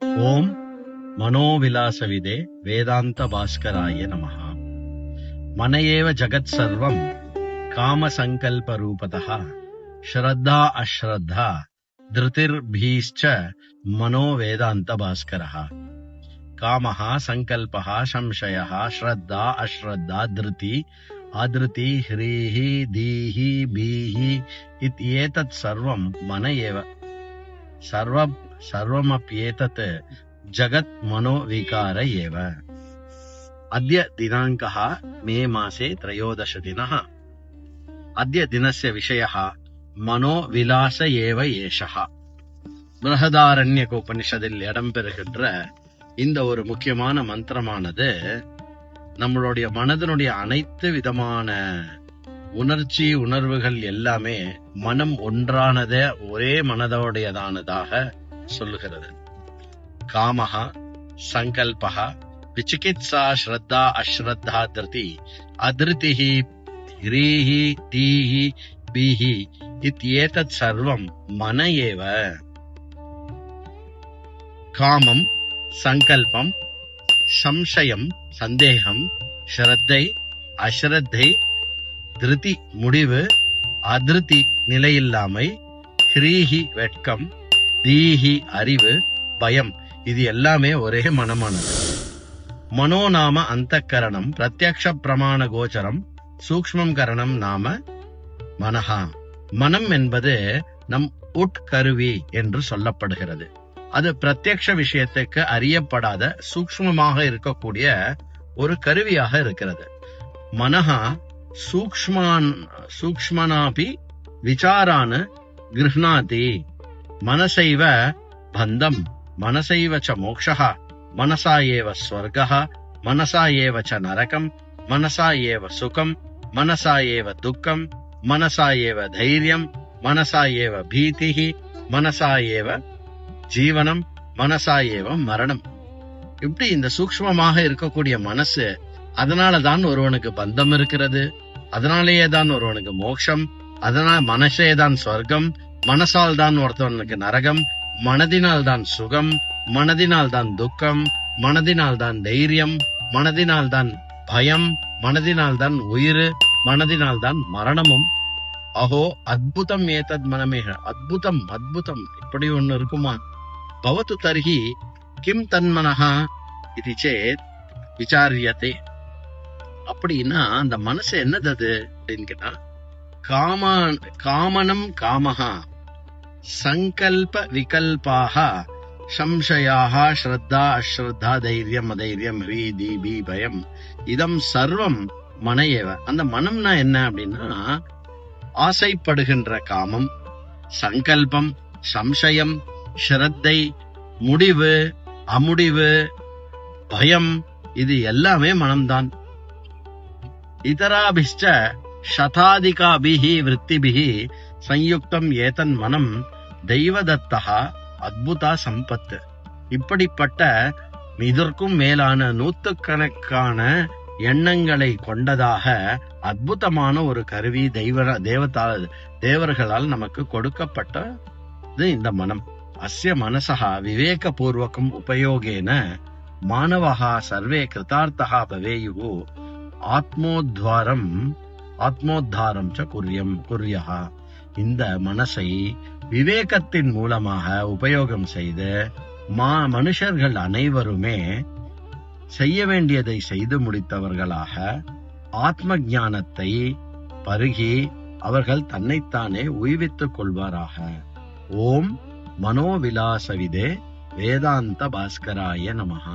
ஓம் மனோவிலாசவிதே வேதாந்த பாஸ்கராய நமஹ. மனயேவ ஜகத் சர்வம் காமசங்கல்ப ரூபதः ஸ்ரத்தா அஸ்ரத்தா திருதிர்பீஷ்ச மனோ வேதாந்த பாஸ்கரः. காமः சங்கல்பः சம்சயः ஸ்ரத்தா அஸ்ரத்தா திருதி ஆதிருதி ஹ்ரீஹி தீஹி பீஹி இத்யேதத் சர்வம் மன ஏவ. सर्वमप्येतत् जगत् मनो विकार एव. अद्य दिनाङ्कः मे मासे 13 दिनः. अद्य दिनस्य विषयः मनोविलास एव एषः. बृहदारण्यक उपनिषदिல் இடம்பெறுகின்ற இந்த ஒரு முக்கியமான மந்திரமானது நம்மளுடைய மனதினுடைய அனைத்து விதமான உணர்வுகள் எல்லாமே மனம் ஒன்றானதே, ஒரே மனதோடையதானதாக சொல்லுகிறது. காமஹா சங்கல்பஹா விசிகித்சா ஸ்ரத்தா அஸ்ரத்தா திருதி அதிருதிஹி ஹ்ரீஹி தீஹி பீஹி இத்யேதத் சர்வம் மன ஏவ. காமம் சங்கல்பம் சம்சயம் சந்தேகம் ஸ்ரத்தை அஸ்ரத்தை திருதி முடிவு அதிருதி நிலையில்லாமை ஹ்ரீஹி வெட்கம் தீஹி அறிவு பயம் இது எல்லாமே ஒரே மனமானது. மனோ நாம அந்தக்கரணம் பிரத்யக்ஷ பிரமாண கோச்சரம் சூக்ஷ்மம் கரணம் நாம மனஹா. மனம் என்பது நம் உட்கருவி என்று சொல்லப்படுகிறது. அது பிரத்யக்ஷ விஷயத்துக்கு அறியப்படாத சூக்ஷ்மமாக இருக்கக்கூடிய ஒரு கருவியாக இருக்கிறது. மனஹா சூக்ஷ்மனாபி விசாரான் கிருஹ்ணாதி. மனசைவ பந்தம் மனசைவ ச மோக்ஷः மனசா ஏவ ஸ்வர்கः மனசா ஏவ ச நரகம் மனசா ஏவ சுகம் மனசா ஏவ துக்கம் மனசா ஏவ தைரியம் மனசா ஏவ பீதிஹி மனசா ஏவ ஜீவனம் மனசா ஏவ மரணம். இப்படி இந்த சூக்ஷ்மமாக இருக்கக்கூடிய மனசு, அதனாலதான் ஒருவனுக்கு பந்தம் இருக்கிறது, அதனாலேயே தான் ஒருவனுக்கு மோட்சம், அதனால் மனசே தான் சொர்க்கம், மனசால் தான் ஒருத்தவனுக்கு நரகம், மனதினால் தான் சுகம், மனதினால் தான் துக்கம், மனதினால் தான் தைரியம், மனதினால் தான் பயம், மனதினால் தான் உயிர், மனதினால் தான் மரணமும். அஹோ அத்புதம் ஏதத் மனமேக. அத்புதம் அத்புதம் இப்படி ஒண்ணு இருக்குமா? பவத்து தர்ஹி கிம் தன்மனஹா இது சேத் விசாரியதே. அப்படின்னா அந்த மனசு என்னது அது அப்படின்னு கேட்டா, காமனம் காமஹா சங்கல்ப விகல்பாக சம்சயாக ஸ்ரத்தா அஸ்ரத்தா தைரியம் அதைரியம் ஹ்ரீ தீபி பயம் இதம் சர்வம் மன ஏவ. அந்த மனம்னா என்ன அப்படின்னா, ஆசைப்படுகின்ற காமம், சங்கல்பம், சம்சயம், ஸ்ரத்தை, முடிவு, அமுடிவு, பயம் இது எல்லாமே மனம்தான். இதராபிஷ்ட சதாதிகாபிஹி விருத்திபிஹி சயுக்தம் ஏதன் மனம் தெய்வதத்தா அத்புதா சம்பத்து. இப்படிப்பட்ட இதற்கும் மேலான நூற்றுக்கணக்கான எண்ணங்களை கொண்டதாக அற்புதமான ஒரு கருவி தேவர்களால் நமக்கு கொடுக்கப்பட்டது இந்த மனம். அஸ்ய மனசா விவேகபூர்வகம் உபயோகேன மானவஹா சர்வே கிருதார்த்தா பவேயுஹு ஆத்மோத்தாரம் ச குர்யஹ. இந்த மனசை விவேகத்தின் மூலமாக உபயோகம் செய்து மனுஷர்கள் அனைவருமே செய்ய வேண்டியதை செய்து முடித்தவர்களாக ஆத்ம ஞானத்தை பருகி அவர்கள் தன்னைத்தானே உய்வித்துக் கொள்வாராக. ஓம் மனோவிலாசவிதே வேதாந்த பாஸ்கராய நமஹ.